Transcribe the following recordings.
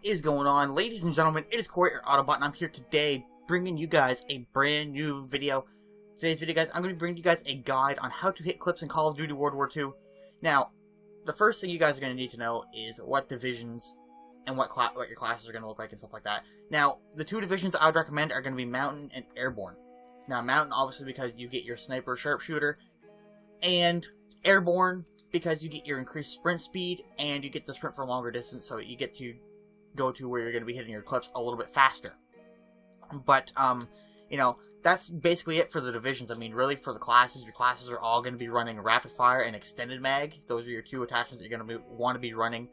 is going on, ladies and gentlemen? It is Corey, your Autobot, and I'm here today bringing you guys a brand new video. Today's video, guys, I'm going to be bringing you guys a guide on how to hit clips in Call of Duty World War II. Now, the first thing you guys are going to need to know is what divisions and what your classes are going to look like and stuff like that. Now, the two divisions I would recommend are going to be Mountain and Airborne. Now, Mountain, obviously, because you get your Sniper Sharpshooter, and Airborne, because you get your increased sprint speed, and you get to sprint for a longer distance, so you get to go to where you're going to be hitting your clips a little bit faster. But, you know, that's basically it for the divisions. I mean, really, for the classes, your classes are all going to be running Rapid Fire and Extended Mag. Those are your two attachments that you're going to want to be running.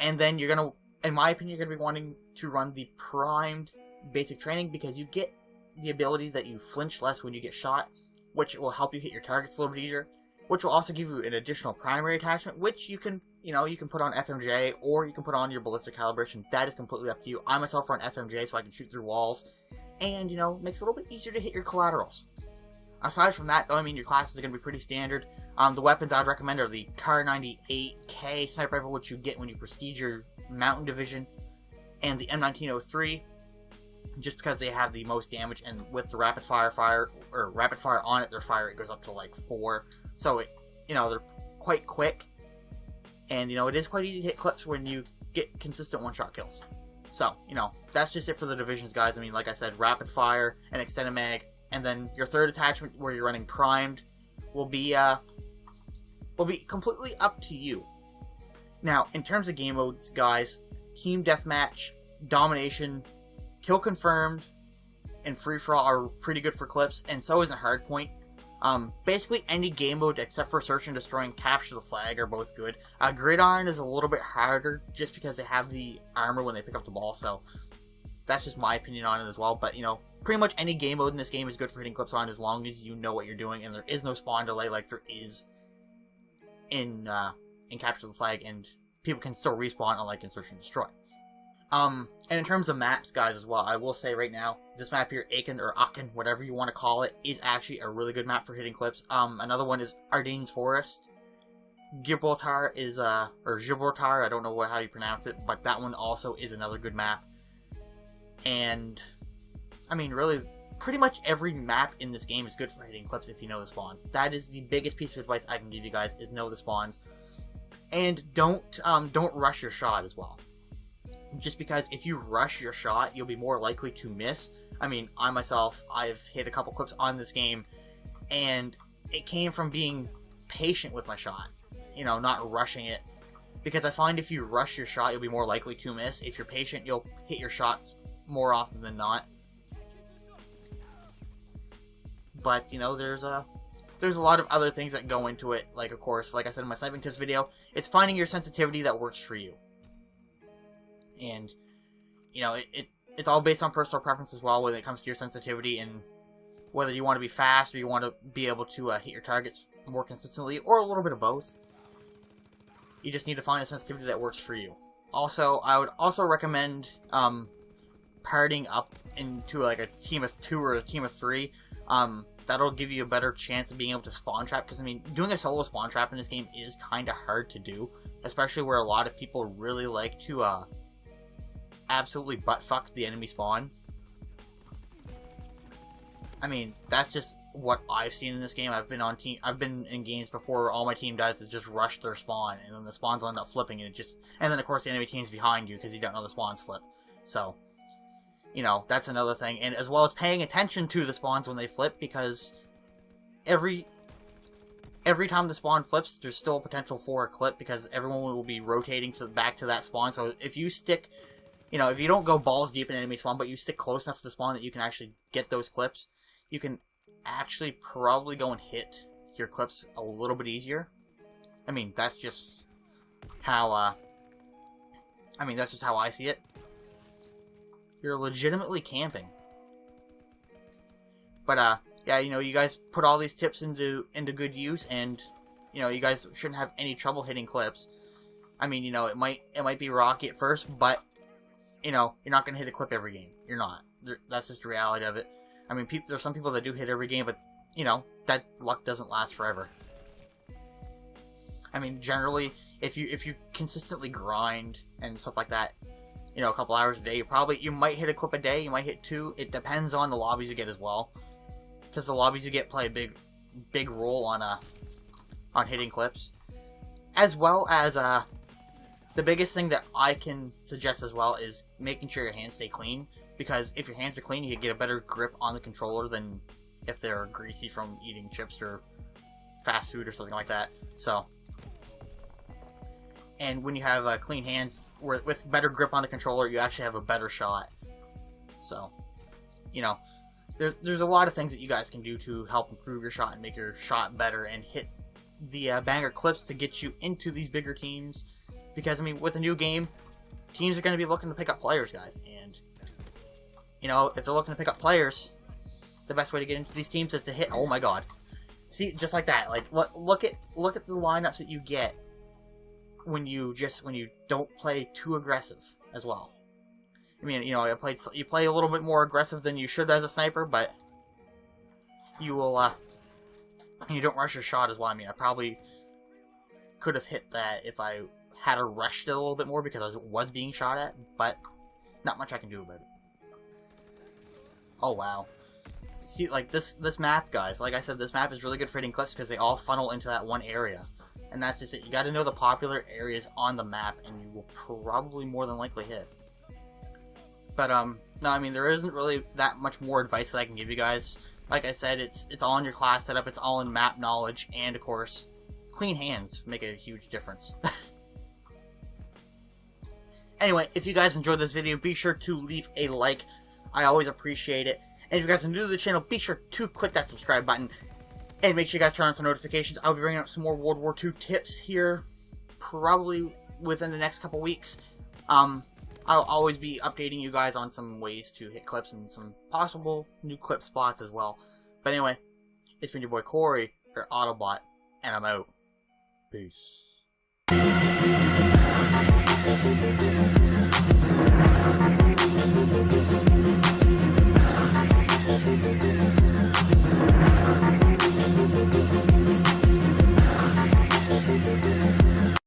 And then you're going to, in my opinion, you're going to be wanting to run the Primed Basic Training, because you get the ability that you flinch less when you get shot, which will help you hit your targets a little bit easier, which will also give you an additional primary attachment, which you can, you know, you can put on FMJ, or you can put on your ballistic calibration. That is completely up to you. I myself run FMJ so I can shoot through walls, and, you know, makes it a little bit easier to hit your collaterals. Aside from that, though, I mean, your classes are going to be pretty standard. The weapons I would recommend are the Kar 98K sniper rifle, which you get when you prestige your Mountain Division, and the M1903, just because they have the most damage, and with the rapid fire on it, their fire rate goes up to like 4. So, you know, they're quite quick, and, you know, it is quite easy to hit clips when you get consistent one-shot kills. So, you know, that's just it for the divisions, guys. I mean, like I said, rapid fire and extended mag, and then your third attachment, where you're running primed, will be completely up to you. Now, in terms of game modes, guys, team deathmatch, domination, kill confirmed, and free-for-all are pretty good for clips, and so is a hardpoint. Basically any game mode except for search and destroy and capture the flag are both good. Gridiron is a little bit harder just because they have the armor when they pick up the ball, so that's just my opinion on it as well. But, you know, pretty much any game mode in this game is good for hitting clips on, as long as you know what you're doing and there is no spawn delay like there is in capture the flag, and people can still respawn unlike in search and destroy. And in terms of maps, guys, as well, I will say right now, this map here, Aachen or Aachen, whatever you want to call it, is actually a really good map for hitting clips. Another one is Ardennes Forest. Gibraltar is, or Gibraltar, I don't know how you pronounce it, but that one also is another good map. And, I mean, really, pretty much every map in this game is good for hitting clips if you know the spawn. That is the biggest piece of advice I can give you guys, is know the spawns. And don't rush your shot as well. Just because if you rush your shot, you'll be more likely to miss. I mean, I myself, I've hit a couple clips on this game, and it came from being patient with my shot. You know, not rushing it. Because I find if you rush your shot, you'll be more likely to miss. If you're patient, you'll hit your shots more often than not. But, you know, there's a lot of other things that go into it. Like, of course, like I said in my sniping tips video, it's finding your sensitivity that works for you. And, you know, it's all based on personal preference as well when it comes to your sensitivity, and whether you want to be fast or you want to be able to hit your targets more consistently, or a little bit of both. You just need to find a sensitivity that works for you. Also, I would also recommend partying up into like a team of 2 or a team of 3. That'll give you a better chance of being able to spawn trap, because, I mean, doing a solo spawn trap in this game is kind of hard to do, especially where a lot of people really like to absolutely butt-fuck the enemy spawn. I mean, that's just what I've seen in this game. I've been in games before where all my team does is just rush their spawn, and then the spawns will end up flipping, and then of course the enemy team's behind you because you don't know the spawns flip. So, you know, that's another thing. And as well as paying attention to the spawns when they flip, because every time the spawn flips, there's still a potential for a clip, because everyone will be rotating back to that spawn. So if you stick, you know, if you don't go balls deep in enemy spawn, but you stick close enough to the spawn that you can actually get those clips, you can actually probably go and hit your clips a little bit easier. I mean, that's just how, I see it. You're legitimately camping. But, yeah, you know, you guys put all these tips into good use, and, you know, you guys shouldn't have any trouble hitting clips. I mean, you know, it might be rocky at first, but, you know, you're not going to hit a clip every game. You're not. That's just the reality of it. I mean, there's some people that do hit every game, but, you know, that luck doesn't last forever. I mean, generally, if you consistently grind and stuff like that, you know, a couple hours a day. You might hit a clip a day, you might hit 2. It depends on the lobbies you get as well, because the lobbies you get play a big role on hitting clips, as well as the biggest thing that I can suggest as well is making sure your hands stay clean, because if your hands are clean, you can get a better grip on the controller than if they're greasy from eating chips or fast food or something like that. So, and when you have clean hands with better grip on the controller, you actually have a better shot. So, you know, there's a lot of things that you guys can do to help improve your shot and make your shot better and hit the banger clips to get you into these bigger teams. Because, I mean, with a new game, teams are going to be looking to pick up players, guys. And, you know, if they're looking to pick up players, the best way to get into these teams is to hit. Oh my god. See, just like that. Like, look at the lineups that you get when you don't play too aggressive as well. I mean, you know, you play a little bit more aggressive than you should as a sniper, but you will you don't rush your shot as well. I mean, I probably could have hit that if I had rushed it a little bit more because I was being shot at, but not much I can do about it. Oh wow. See, like this map, guys, like I said, this map is really good for hitting clips because they all funnel into that one area. And that's just it. You got to know the popular areas on the map, and you will probably more than likely hit. But no, I mean, there isn't really that much more advice that I can give you guys. Like I said, it's all in your class setup, it's all in map knowledge, and of course, clean hands make a huge difference. Anyway, if you guys enjoyed this video, be sure to leave a like. I always appreciate it. And if you guys are new to the channel, be sure to click that subscribe button. And make sure you guys turn on some notifications. I'll be bringing up some more World War II tips here, probably within the next couple weeks. I'll always be updating you guys on some ways to hit clips and some possible new clip spots as well. But anyway, it's been your boy Corey, or Autobot, and I'm out. Peace.